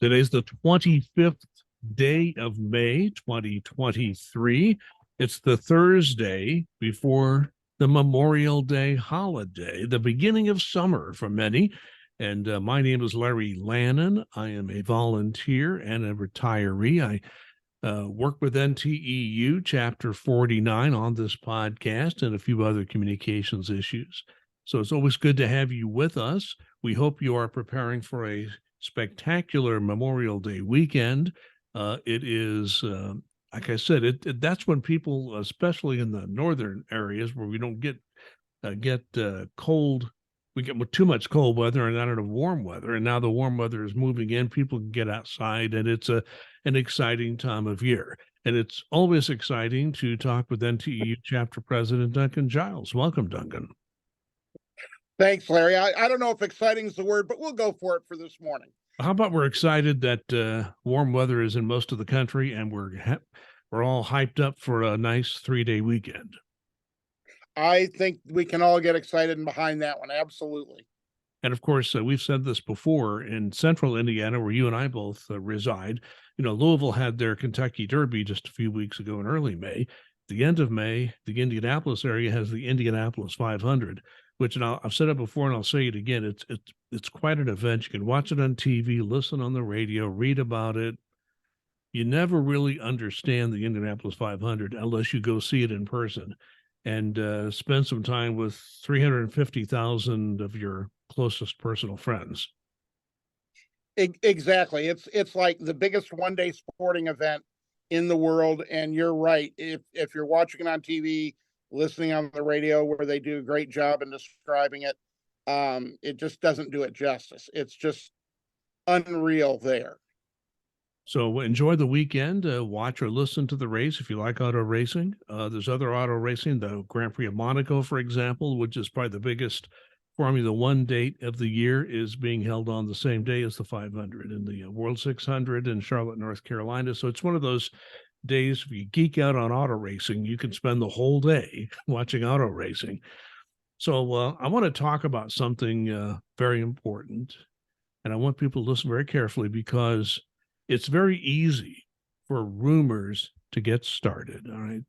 Today's the 25th day of May, 2023. It's the Thursday before the Memorial Day holiday, the beginning of summer for many. And my name is Larry Lannan. I am a volunteer and a retiree. I work with NTEU Chapter 49 on this podcast and a few other communications issues. So it's always good to have you with us. We hope you are preparing for a spectacular Memorial Day weekend. It is, like I said, that's when people, especially in the northern areas where we don't get cold, we get too much cold weather and not enough warm weather. And now the warm weather is moving in. People can get outside, and it's an exciting time of year. And it's always exciting to talk with NTEU Chapter President Duncan Giles. Welcome, Duncan. Thanks, Larry. I don't know if exciting is the word, but we'll go for it for this morning. How about we're excited that warm weather is in most of the country, and we're all hyped up for a nice 3-day weekend. I think we can all get excited and behind that one. Absolutely. And of course, we've said this before in central Indiana, where you and I both reside. You know, Louisville had their Kentucky Derby just a few weeks ago in early May. The end of May, the Indianapolis area has the Indianapolis 500, which, and I've said it before and I'll say it again, it's quite an event. You can watch it on TV, listen on the radio, read about it. You never really understand the Indianapolis 500 unless you go see it in person and spend some time with 350,000 of your closest personal friends. Exactly. It's like the biggest one-day sporting event in the world. And you're right. If you're watching it on TV, listening on the radio, where they do a great job in describing it, it just doesn't do it justice. It's just unreal there. So enjoy the weekend. Watch or listen to the race if you like auto racing. There's other auto racing, the Grand Prix of Monaco, for example, which is probably the biggest Formula One date of the year, is being held on the same day as the 500 and the World 600 in Charlotte, North Carolina. So it's one of those days, if you geek out on auto racing, you can spend the whole day watching auto racing. So I want to talk about something very important, and I want people to listen very carefully, because it's very easy for rumors to get started. All right.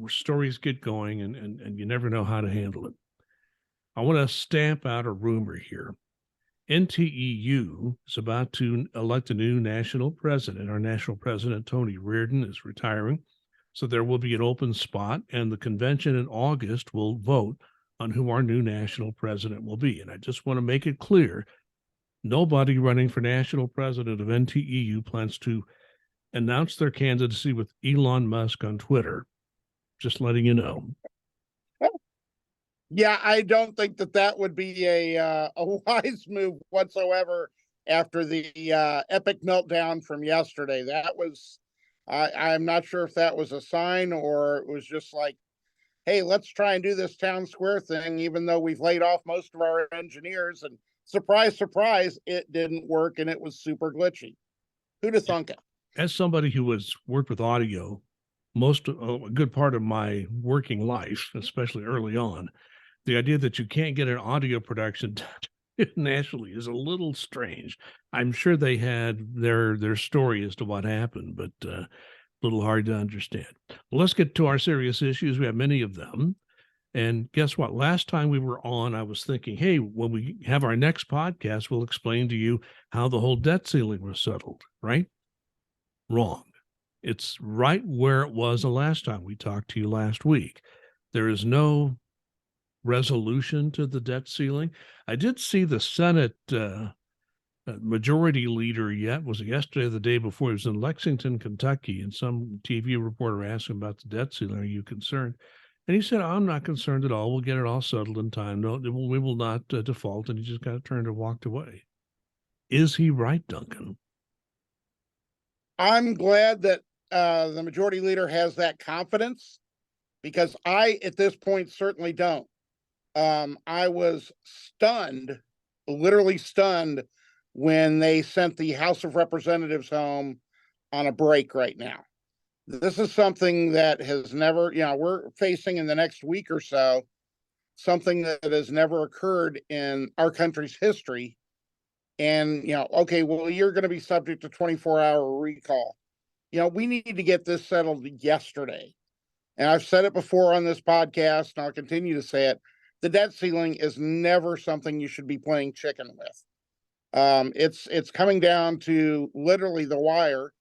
Stories get going, and you never know how to handle it. I want to stamp out a rumor here. NTEU is about to elect a new national president. Our national president, Tony Reardon, is retiring. So there will be an open spot, and the convention in August will vote on who our new national president will be. And I just want to make it clear, nobody running for national president of NTEU plans to announce their candidacy with Elon Musk on Twitter. Just letting you know. Yeah, I don't think that would be a wise move whatsoever after the epic meltdown from yesterday. That was, I'm not sure if that was a sign or it was just like, hey, let's try and do this town square thing, even though we've laid off most of our engineers. And surprise, surprise, it didn't work, and it was super glitchy. Who'd have thunk it? As somebody who has worked with audio a good part of my working life, especially early on, the idea that you can't get an audio production nationally is a little strange. I'm sure they had their story as to what happened, but a little hard to understand. Well, let's get to our serious issues. We have many of them. And guess what? Last time we were on, I was thinking, hey, when we have our next podcast, we'll explain to you how the whole debt ceiling was settled, right? Wrong. It's right where it was the last time we talked to you last week. There is no resolution to the debt ceiling. I did see the Senate majority leader was it yesterday or the day before? He was in Lexington, Kentucky, and some TV reporter asked him about the debt ceiling. Are you concerned? And he said, I'm not concerned at all. We'll get it all settled in time. No, we will not default. And he just got turned and walked away. Is he right, Duncan? I'm glad that the majority leader has that confidence, because I, at this point, certainly don't. I was stunned, literally stunned, when they sent the House of Representatives home on a break right now. This is something that has never, we're facing in the next week or so, something that has never occurred in our country's history, And, okay, well, you're going to be subject to 24-hour recall. We need to get this settled yesterday. And I've said it before on this podcast, and I'll continue to say it. The debt ceiling is never something you should be playing chicken with. It's coming down to literally the wire,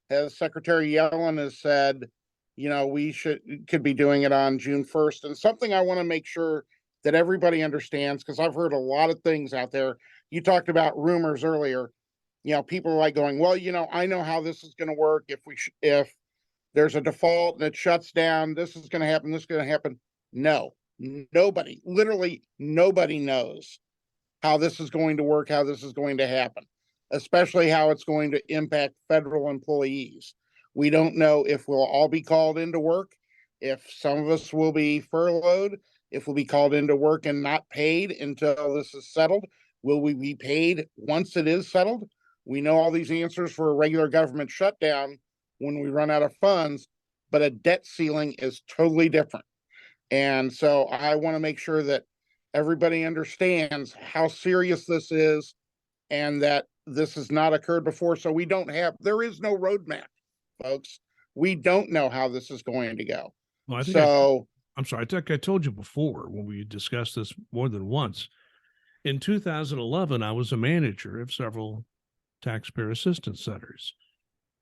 as Secretary Yellen has said. We could be doing it on June 1st, and something I want to make sure that everybody understands, because I've heard a lot of things out there. You talked about rumors earlier. People are like going, well, I know how this is going to work. If there's a default and it shuts down, this is going to happen, this is going to happen. No, nobody, literally nobody knows how this is going to work, how this is going to happen, especially how it's going to impact federal employees. We don't know if we'll all be called into work, if some of us will be furloughed, if we'll be called into work and not paid until this is settled. Will we be paid once it is settled? We know all these answers for a regular government shutdown when we run out of funds, but a debt ceiling is totally different. And so I want to make sure that everybody understands how serious this is and that this has not occurred before. So there is no roadmap, folks. We don't know how this is going to go. Well, I'm sorry. I think I told you before when we discussed this more than once. In 2011, I was a manager of several taxpayer assistance centers.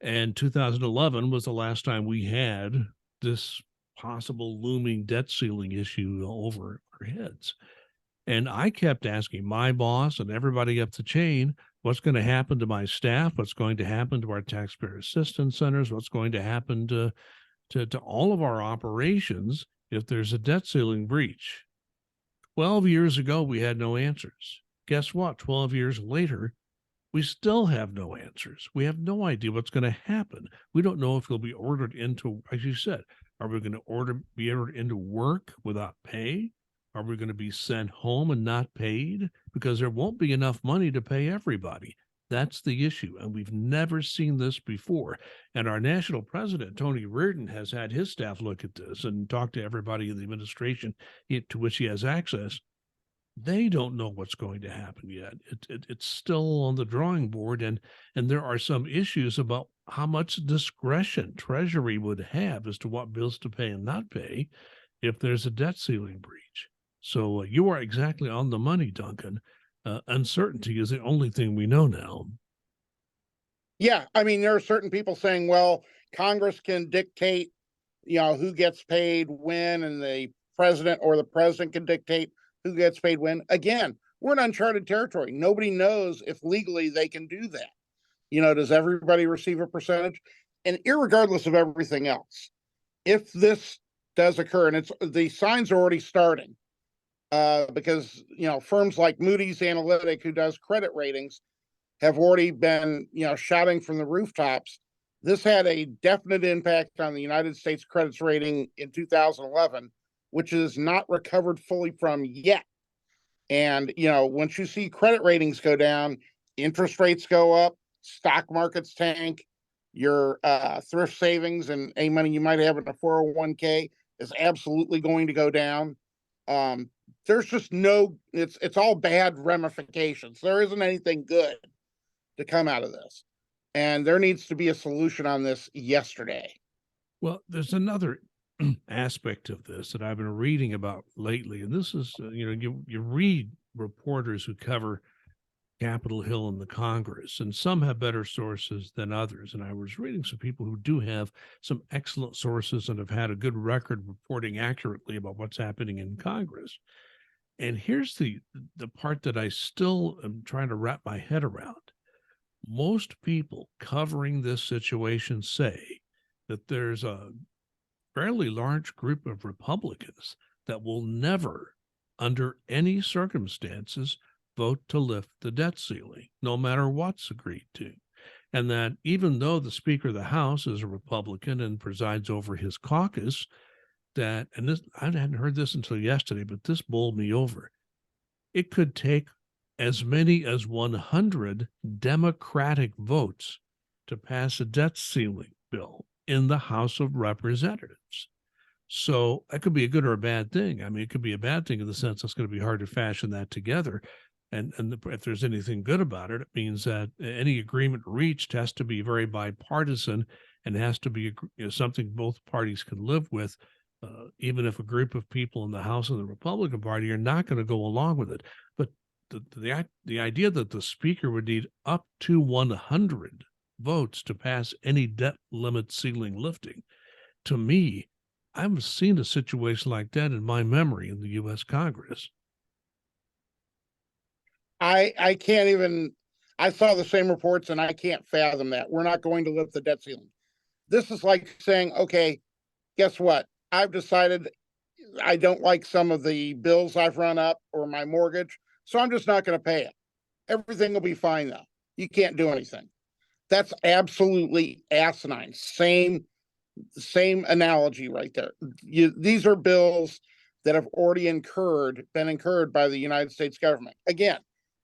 And 2011 was the last time we had this possible looming debt ceiling issue over our heads. And I kept asking my boss and everybody up the chain, what's going to happen to my staff? What's going to happen to our taxpayer assistance centers? What's going to happen to all of our operations if there's a debt ceiling breach? 12 years ago, we had no answers. Guess what? 12 years later, we still have no answers. We have no idea what's going to happen. We don't know if we'll be ordered into, as you said, are we going to be ordered into work without pay? Are we going to be sent home and not paid? Because there won't be enough money to pay everybody. That's the issue. And we've never seen this before. And our national president, Tony Reardon, has had his staff look at this and talk to everybody in the administration to which he has access. They don't know what's going to happen yet. It's still on the drawing board, and there are some issues about how much discretion Treasury would have as to what bills to pay and not pay if there's a debt ceiling breach. So you are exactly on the money, Duncan. Uncertainty is the only thing we know now. Yeah, I mean, there are certain people saying, well, Congress can dictate, who gets paid when, and the president can dictate who gets paid when. Again, we're in uncharted territory. Nobody knows if legally they can do that. Does everybody receive a percentage? And irregardless of everything else, if this does occur, and the signs are already starting, because firms like Moody's Analytic, who does credit ratings, have already been shouting from the rooftops. This had a definite impact on the United States credit rating in 2011, which is not recovered fully from yet. And once you see credit ratings go down, interest rates go up, stock markets tank, your thrift savings and any money you might have in a 401k is absolutely going to go down. There's just it's all bad ramifications. There isn't anything good to come out of this. And there needs to be a solution on this yesterday. Well, there's another aspect of this that I've been reading about lately, and this is, you read reporters who cover Capitol Hill and the Congress, and some have better sources than others. And I was reading some people who do have some excellent sources and have had a good record reporting accurately about what's happening in Congress. And here's the part that I still am trying to wrap my head around. Most people covering this situation say that there's a fairly large group of Republicans that will never, under any circumstances, vote to lift the debt ceiling, no matter what's agreed to. And that even though the Speaker of the House is a Republican and presides over his caucus, and this, I hadn't heard this until yesterday, but this bowled me over. It could take as many as 100 Democratic votes to pass a debt ceiling bill in the House of Representatives. So that could be a good or a bad thing. I mean, it could be a bad thing in the sense it's going to be hard to fashion that together. If there's anything good about it, it means that any agreement reached has to be very bipartisan and has to be something both parties can live with, even if a group of people in the House of the Republican Party are not going to go along with it. But the idea that the speaker would need up to 100 votes to pass any debt limit ceiling lifting, to me, I haven't seen a situation like that in my memory in the U.S. Congress. I can't even, I saw the same reports and I can't fathom that. We're not going to lift the debt ceiling. This is like saying, okay, guess what? I've decided I don't like some of the bills I've run up or my mortgage, so I'm just not going to pay it. Everything will be fine though. You can't do anything. That's absolutely asinine. Same analogy right there. These are bills that have already been incurred by the United States government. Again,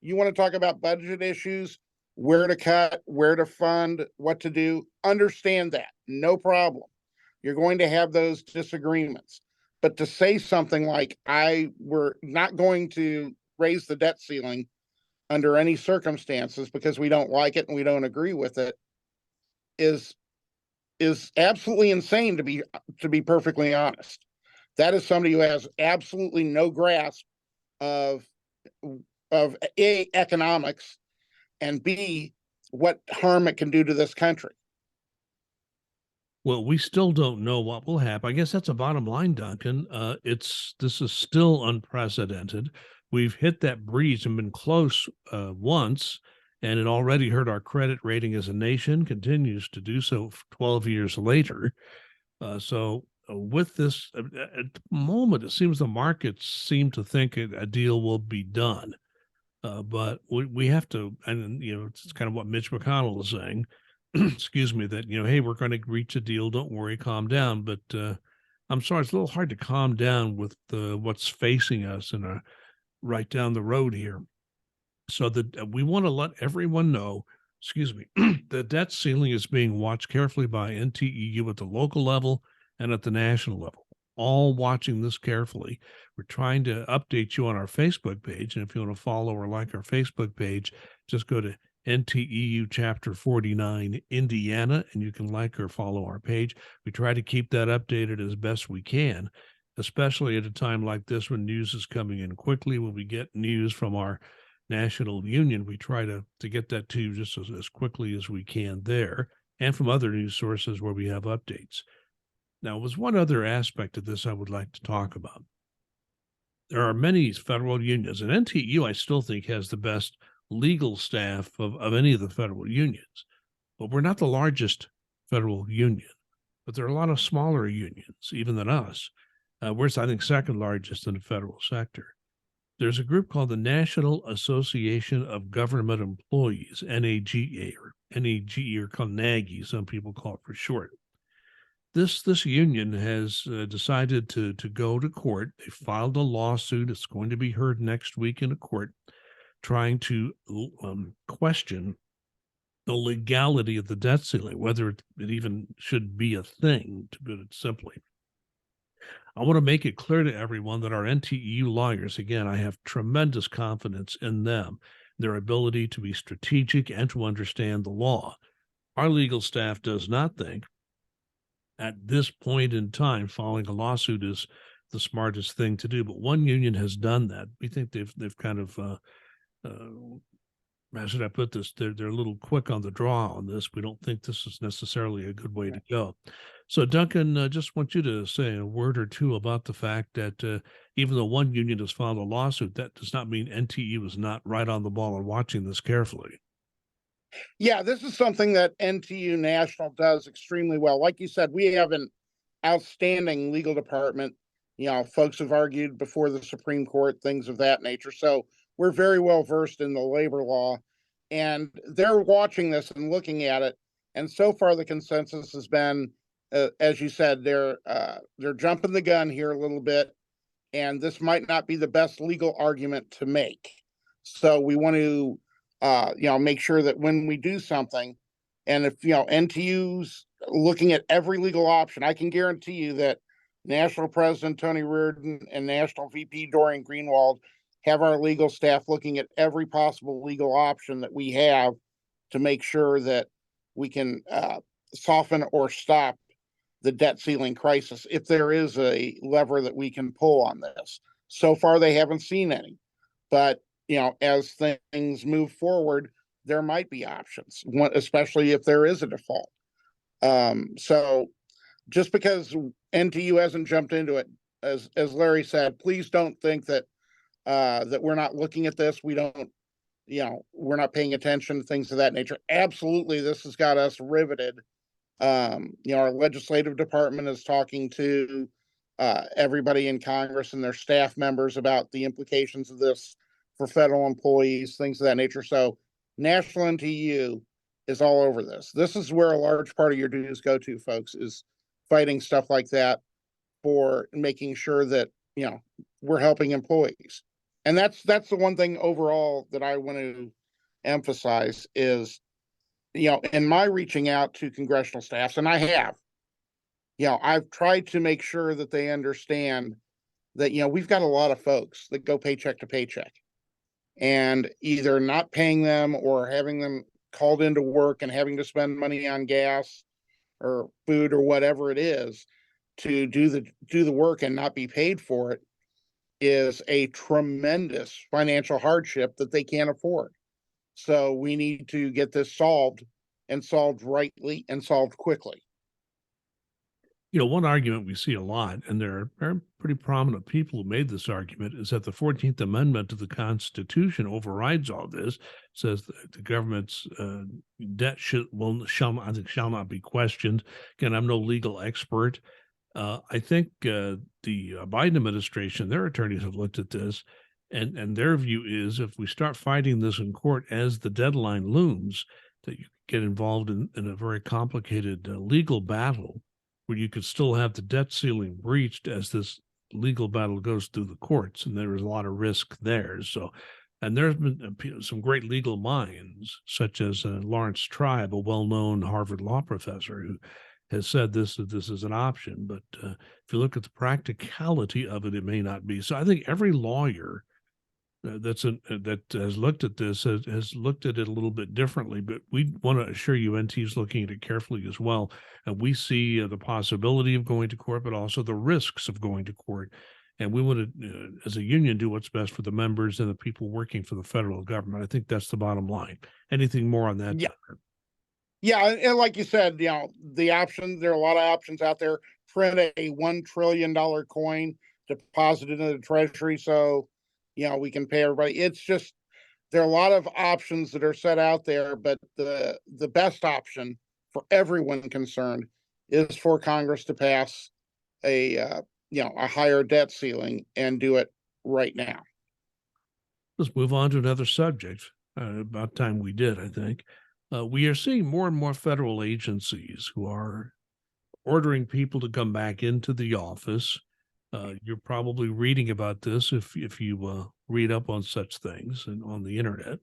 you want to talk about budget issues, where to cut, where to fund, what to do, understand that. No problem. You're going to have those disagreements. But to say something like, we're not going to raise the debt ceiling under any circumstances because we don't like it and we don't agree with it is absolutely insane, to be perfectly honest. That is somebody who has absolutely no grasp of A, economics, and B, what harm it can do to this country. Well, we still don't know what will happen. I guess that's a bottom line, Duncan. This is still unprecedented. We've hit that breach and been close once, and it already hurt our credit rating as a nation. Continues to do so 12 years later. With this, at the moment, it seems the markets seem to think a deal will be done. But we have to, and it's kind of what Mitch McConnell is saying. Excuse me, that hey, we're going to reach a deal. Don't worry, calm down. But I'm sorry, it's a little hard to calm down with what's facing us and right down the road here. So that we want to let everyone know. Excuse me, the debt ceiling is being watched carefully by NTEU at the local level and at the national level. All watching this carefully. We're trying to update you on our Facebook page. And if you want to follow or like our Facebook page, just go to NTEU Chapter 49 Indiana, and you can like or follow our page. We try to keep that updated as best we can, especially at a time like this when news is coming in quickly. When we get news from our national union, we try to get that to you just as quickly as we can there, and from other news sources where we have updates. Now, there's one other aspect of this I would like to talk about. There are many federal unions, and NTU, I still think, has the best legal staff of any of the federal unions. But we're not the largest federal union. But there are a lot of smaller unions, even than us. We're, I think, second largest in the federal sector. There's a group called the National Association of Government Employees, NAGA, or called NAGI, some people call it for short. This union has decided to go to court. They filed a lawsuit. It's going to be heard next week in a court, trying to question the legality of the debt ceiling, whether it even should be a thing, to put it simply. I want to make it clear to everyone that our NTEU lawyers, again, I have tremendous confidence in them, their ability to be strategic and to understand the law. Our legal staff does not think at this point in time filing a lawsuit is the smartest thing to do, but one union has done that. We think they've kind of how should I put this? They're a little quick on the draw on this. We don't think this is necessarily a good way to go. So, Duncan, just want you to say a word or two about the fact that even though one union has filed a lawsuit, that does not mean NTU is not right on the ball and watching this carefully. Yeah, this is something that NTU National does extremely well. Like you said, we have an outstanding legal department. Folks have argued before the Supreme Court, things of that nature. So we're very well versed in the labor law, and they're watching this and looking at it. And so far, the consensus has been, as you said, they're jumping the gun here a little bit, and this might not be the best legal argument to make. So we want to, make sure that when we do something, and if NTU's looking at every legal option, I can guarantee you that National President Tony Reardon and National VP Dorian Greenwald have our legal staff looking at every possible legal option that we have to make sure that we can soften or stop the debt ceiling crisis if there is a lever that we can pull on this. So far, they haven't seen any, but as things move forward, there might be options, especially if there is a default. So just because NTU hasn't jumped into it, as Larry said, please don't think that that we're not looking at this. We don't, we're not paying attention, things of that nature. Absolutely, this has got us riveted. Our legislative department is talking to everybody in Congress and their staff members about the implications of this for federal employees, things of that nature. So National NTU is all over this. This is where a large part of your dues go to, folks, is fighting stuff like that for making sure that, we're helping employees. And that's the one thing overall that I want to emphasize is, in my reaching out to congressional staffs, and I have, I've tried to make sure that they understand that, we've got a lot of folks that go paycheck to paycheck and either not paying them or having them called into work and having to spend money on gas or food or whatever it is to do the work and not be paid for it is a tremendous financial hardship that they can't afford. So we need to get this solved and solved rightly and solved quickly. One argument we see a lot, and there are pretty prominent people who made this argument, is that the 14th Amendment to the Constitution overrides all this, says that the government's debt shall not be questioned. Again, I'm no legal expert. I think the Biden administration, their attorneys have looked at this, and their view is if we start fighting this in court as the deadline looms, that you get involved in a very complicated legal battle where you could still have the debt ceiling breached as this legal battle goes through the courts, and there is a lot of risk there. So, and there's been some great legal minds, such as Lawrence Tribe, a well-known Harvard law professor, who has said this is an option. But if you look at the practicality of it, it may not be. So I think every lawyer that has looked at this has looked at it a little bit differently, but we want to assure you NT is looking at it carefully as well. And we see the possibility of going to court, but also the risks of going to court. And we want to, as a union, do what's best for the members and the people working for the federal government. I think that's the bottom line. Anything more on that? Yeah. Yeah, and like you said, the options, there are a lot of options out there. Print a $1 trillion coin, deposit it into the treasury so we can pay everybody. It's just, there are a lot of options that are set out there, but the best option for everyone concerned is for Congress to pass a higher debt ceiling and do it right now. Let's move on to another subject. About time we did, I think. We are seeing more and more federal agencies who are ordering people to come back into the office. You're probably reading about this if you read up on such things and on the internet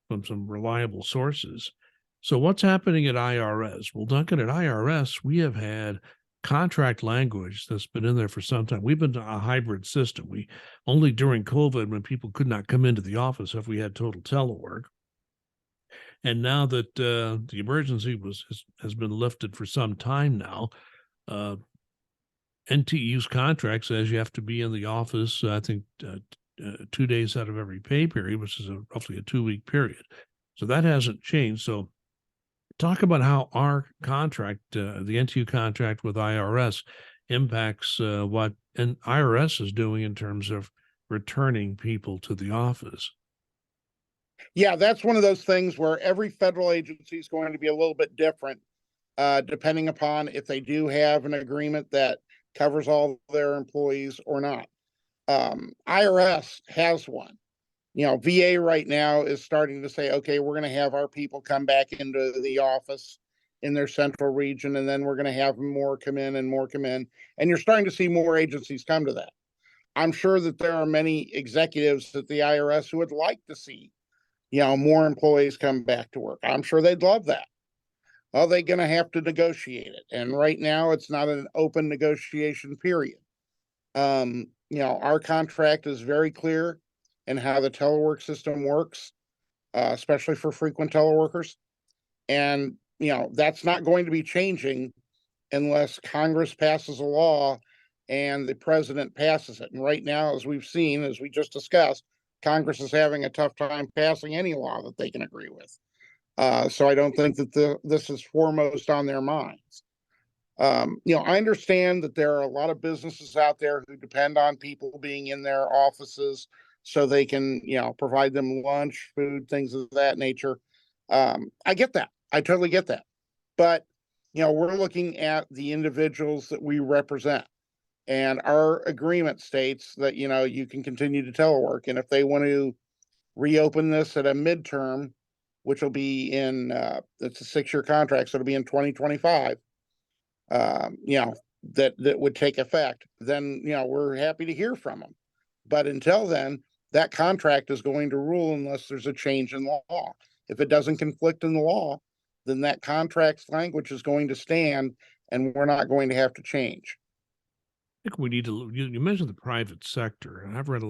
from some reliable sources. So what's happening at IRS? Well, Duncan, at IRS, we have had contract language that's been in there for some time. We've been a hybrid system. We only during COVID, when people could not come into the office, have we had total telework. And now that the emergency has been lifted for some time now, NTU's contract says you have to be in the office, I think, 2 days out of every pay period, which is roughly a 2-week period. So that hasn't changed. So talk about how our contract, the NTU contract with IRS, impacts what IRS is doing in terms of returning people to the office. Yeah, that's one of those things where every federal agency is going to be a little bit different, depending upon if they do have an agreement that covers all their employees or not. IRS has one. VA right now is starting to say, okay, we're going to have our people come back into the office in their central region, and then we're going to have more come in and more come in. And you're starting to see more agencies come to that. I'm sure that there are many executives at the IRS who would like to see, more employees come back to work. I'm sure they'd love that. Well, they're going to have to negotiate it. And right now it's not an open negotiation period. Our contract is very clear and how the telework system works, especially for frequent teleworkers. And, that's not going to be changing unless Congress passes a law and the president passes it. And right now, as we've seen, as we just discussed, Congress is having a tough time passing any law that they can agree with. So I don't think that this is foremost on their minds. I understand that there are a lot of businesses out there who depend on people being in their offices so they can, provide them lunch, food, things of that nature. I get that. I totally get that. But, we're looking at the individuals that we represent. And our agreement states that, you can continue to telework. And if they want to reopen this at a midterm, which will be it's a 6-year contract, so it'll be in 2025, that would take effect, then, we're happy to hear from them. But until then, that contract is going to rule unless there's a change in law. If it doesn't conflict in the law, then that contract's language is going to stand and we're not going to have to change. I think we need to. You mentioned the private sector, and I've read a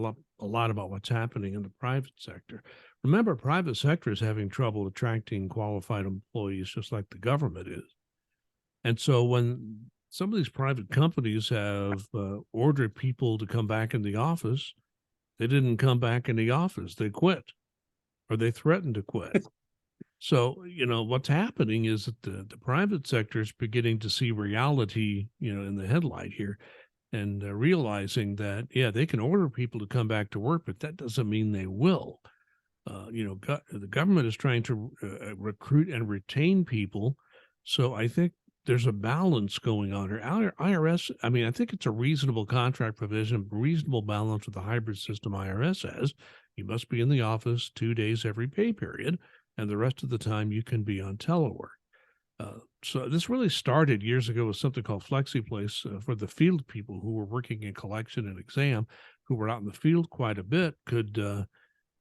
lot about what's happening in the private sector. Remember, private sector is having trouble attracting qualified employees, just like the government is. And so, when some of these private companies have ordered people to come back in the office, they didn't come back in the office; they quit, or they threatened to quit. So, what's happening is that the private sector is beginning to see reality, in the headlight here, and realizing that, yeah, they can order people to come back to work, but that doesn't mean they will. The government is trying to recruit and retain people. So I think there's a balance going on here. IRS, I mean, I think it's a reasonable contract provision, reasonable balance with the hybrid system IRS has. You must be in the office 2 days every pay period, and the rest of the time you can be on telework. So this really started years ago with something called FlexiPlace for the field people who were working in collection and exam, who were out in the field quite a bit, could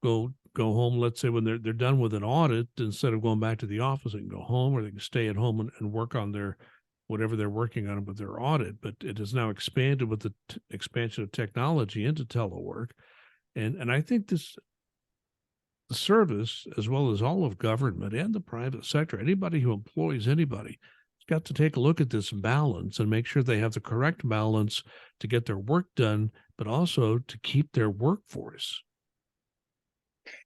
go home. Let's say when they're done with an audit, instead of going back to the office, they can go home, or they can stay at home and work on their whatever they're working on with their audit. But it has now expanded with the expansion of technology into telework, and I think the service, as well as all of government and the private sector, anybody who employs anybody, has got to take a look at this balance and make sure they have the correct balance to get their work done, but also to keep their workforce.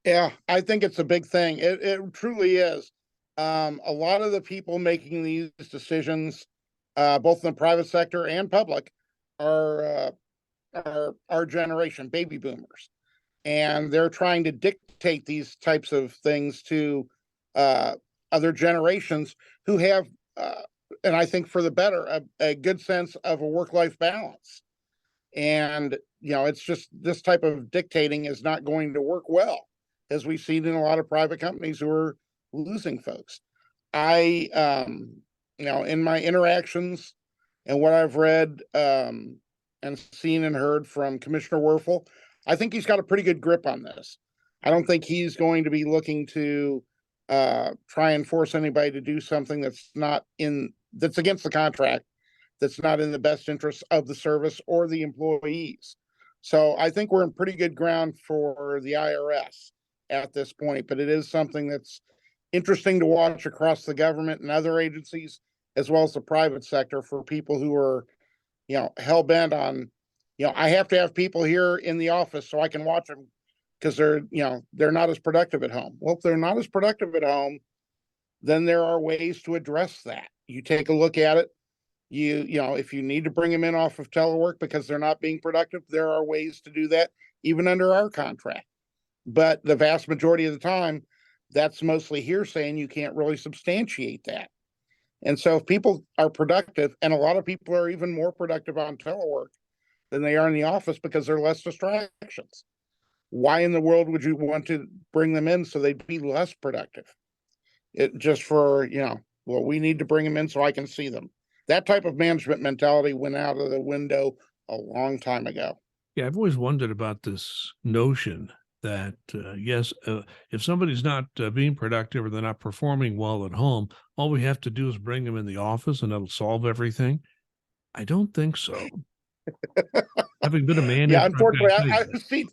Yeah, I think it's a big thing. It truly is. A lot of the people making these decisions, both in the private sector and public, are our generation, baby boomers, and they're trying to dictate these types of things to other generations who have, and I think for the better, a good sense of a work-life balance. And it's just this type of dictating is not going to work well, as we've seen in a lot of private companies who are losing folks. I, in my interactions and what I've read and seen and heard from Commissioner Werfel, I think he's got a pretty good grip on this. I don't think he's going to be looking to try and force anybody to do something that's against the contract, that's not in the best interest of the service or the employees. So I think we're in pretty good ground for the IRS at this point, but it is something that's interesting to watch across the government and other agencies, as well as the private sector, for people who are, hell bent on, I have to have people here in the office so I can watch them because they're not as productive at home. Well, if they're not as productive at home, then there are ways to address that. You take a look at it. If you need to bring them in off of telework because they're not being productive, there are ways to do that, even under our contract. But the vast majority of the time, that's mostly hearsay, and you can't really substantiate that. And so if people are productive, and a lot of people are even more productive on telework than they are in the office because there are less distractions, why in the world would you want to bring them in so they'd be less productive? It just for, well, we need to bring them in so I can see them. That type of management mentality went out of the window a long time ago. Yeah, I've always wondered about this notion that, yes, if somebody's not being productive or they're not performing well at home, all we have to do is bring them in the office and that'll solve everything. I don't think so. Having been a Yeah, manager, unfortunately, I've seen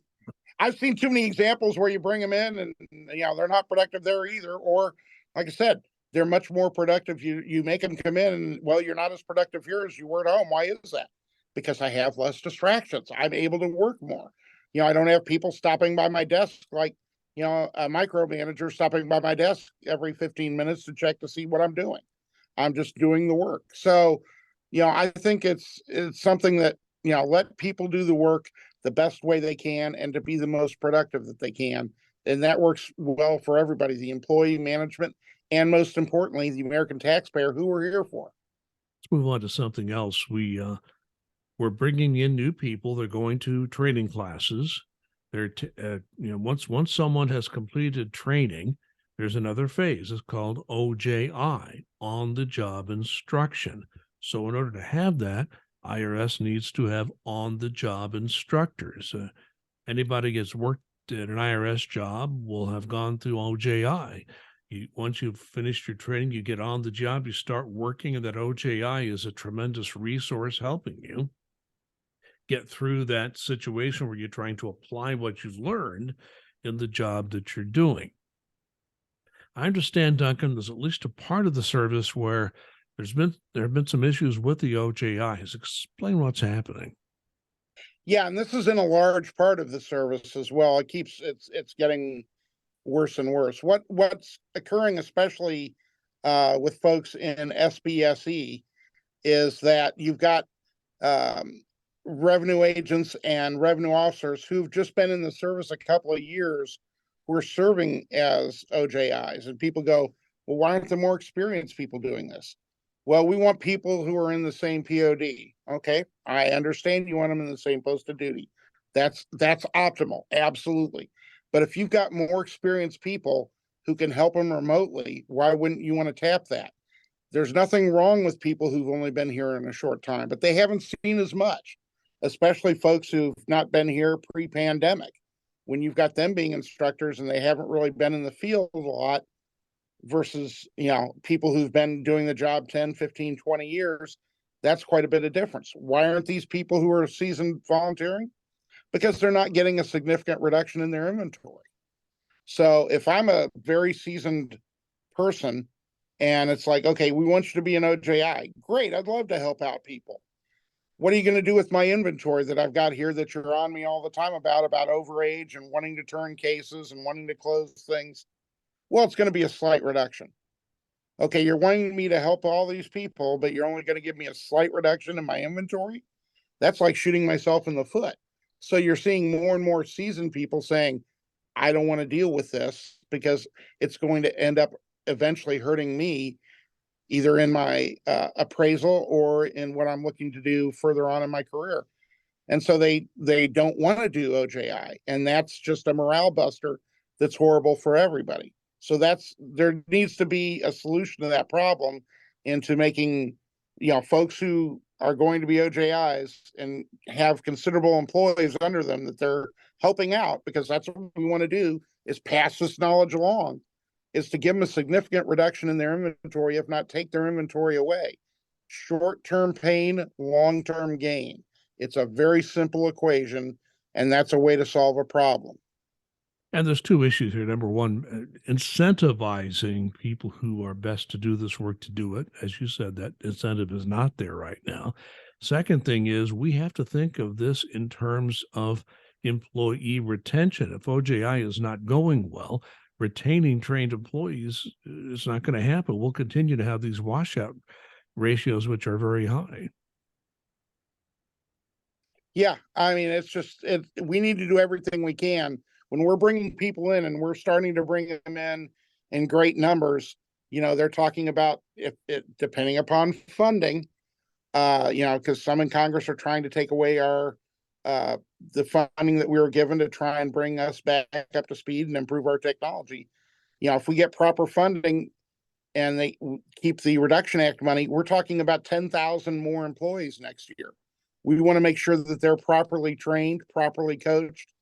I've seen too many examples where you bring them in and they're not productive there either. Or like I said, they're much more productive. You make them come in and, well, you're not as productive here as you were at home. Why is that? Because I have less distractions. I'm able to work more. I don't have people stopping by my desk like, a micromanager stopping by my desk every 15 minutes to check to see what I'm doing. I'm just doing the work. So, I think it's something that, let people do the work the best way they can and to be the most productive that they can. And that works well for everybody, the employee, management, and most importantly, the American taxpayer who we're here for. Let's move on to something else. We're bringing in new people. They're going to training classes. Once someone has completed training, there's another phase. It's called OJI, on the job instruction. So in order to have that, IRS needs to have on the job instructors. Anybody gets worked at an IRS job will have gone through OJI. Once you've finished your training, you get on the job, you start working, and that OJI is a tremendous resource helping you get through that situation where you're trying to apply what you've learned in the job that you're doing. I understand, Duncan, there's at least a part of the service where there have been some issues with the OJIs. Explain what's happening. Yeah, and this is in a large part of the service as well. It's getting worse and worse. What's occurring, especially with folks in SBSE, is that you've got revenue agents and revenue officers who've just been in the service a couple of years who are serving as OJIs. And people go, well, why aren't there more experienced people doing this? Well, we want people who are in the same POD. Okay, I understand you want them in the same post of duty. That's optimal, absolutely. But if you've got more experienced people who can help them remotely, why wouldn't you want to tap that? There's nothing wrong with people who've only been here in a short time, but they haven't seen as much, especially folks who've not been here pre-pandemic. When you've got them being instructors and they haven't really been in the field a lot versus, people who've been doing the job 10, 15, 20 years, that's quite a bit of difference. Why aren't these people who are seasoned volunteering? Because they're not getting a significant reduction in their inventory. So if I'm a very seasoned person and it's like, okay, we want you to be an OJI. Great. I'd love to help out people. What are you going to do with my inventory that I've got here that you're on me all the time about overage and wanting to turn cases and wanting to close things? Well, it's going to be a slight reduction. Okay, you're wanting me to help all these people, but you're only going to give me a slight reduction in my inventory? That's like shooting myself in the foot. So you're seeing more and more seasoned people saying, I don't want to deal with this because it's going to end up eventually hurting me either in my appraisal or in what I'm looking to do further on in my career. And so they don't want to do OJI, and that's just a morale buster that's horrible for everybody. So there needs to be a solution to that problem into making, folks who are going to be OJIs and have considerable employees under them that they're helping out, because that's what we want to do, is pass this knowledge along, is to give them a significant reduction in their inventory, if not take their inventory away. Short-term pain, long-term gain. It's a very simple equation, and that's a way to solve a problem. And there's two issues here. Number one, incentivizing people who are best to do this work to do it. As you said, that incentive is not there right now. Second thing is we have to think of this in terms of employee retention. If OJI is not going well, retaining trained employees is not going to happen. We'll continue to have these washout ratios, which are very high. Yeah, I mean, we need to do everything we can when we're bringing people in, and we're starting to bring them in great numbers. They're talking about, if it depending upon funding, because some in Congress are trying to take away the funding that we were given to try and bring us back up to speed and improve our technology. If we get proper funding and they keep the Reduction Act money, we're talking about 10,000 more employees next year. We want to make sure that they're properly trained, properly coached,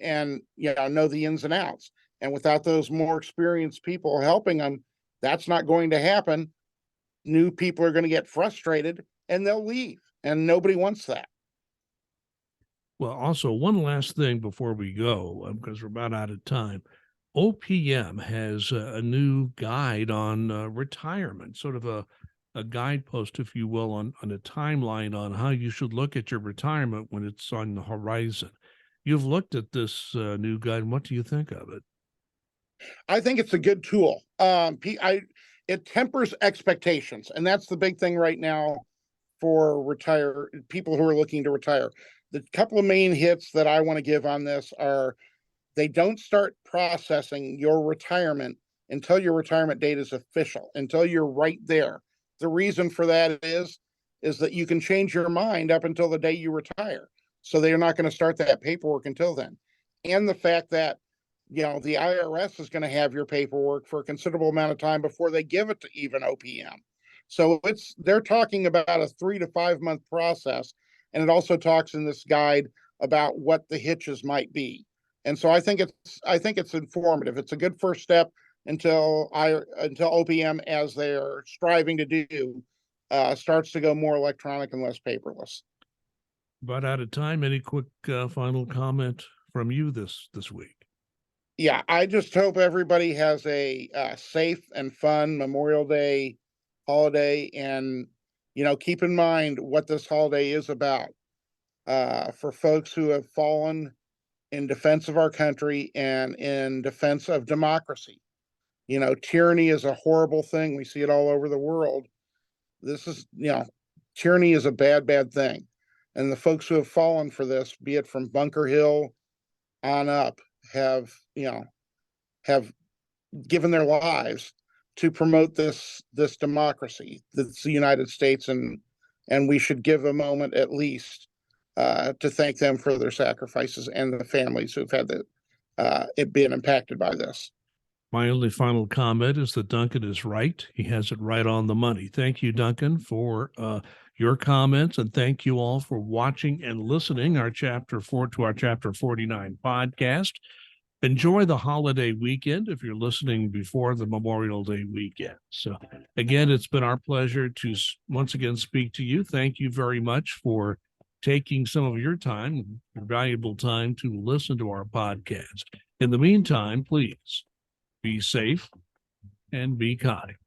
and know the ins and outs. And without those more experienced people helping them, that's not going to happen. New people are going to get frustrated and they'll leave, and nobody wants that. Well, also one last thing before we go, because we're about out of time. OPM has a new guide on retirement, sort of a guidepost, if you will, on a timeline on how you should look at your retirement when it's on the horizon. You've looked at this new guide. And what do you think of it? I think it's a good tool. It tempers expectations, and that's the big thing right now for retire people who are looking to retire. The couple of main hits that I want to give on this are they don't start processing your retirement until your retirement date is official, until you're right there. The reason for that is that you can change your mind up until the day you retire. So they're not going to start that paperwork until then. And the fact that the IRS is going to have your paperwork for a considerable amount of time before they give it to even OPM. So they're talking about a 3 to 5 month process, and it also talks in this guide about what the hitches might be. And so I think it's informative. It's a good first step until OPM, as they're striving to do, starts to go more electronic and less paperless. About out of time. Any quick final comment from you this week? Yeah, I just hope everybody has a safe and fun Memorial Day holiday, and keep in mind what this holiday is about. For folks who have fallen in defense of our country and in defense of democracy. Tyranny is a horrible thing. We see it all over the world. This is, tyranny is a bad, bad thing. And the folks who have fallen for this, be it from Bunker Hill on up, have given their lives to promote this democracy that's the United States, and we should give a moment at least to thank them for their sacrifices and the families who've had it been impacted by this. My only final comment is that Duncan is right. He has it right on the money. Thank you, Duncan, for your comments, and thank you all for watching and listening our chapter 49 podcast. Enjoy the holiday weekend if you're listening before the Memorial Day weekend. So again, it's been our pleasure to once again speak to you. Thank you very much for taking some of your time, your valuable time, to listen to our podcast. In the meantime, please be safe and be kind.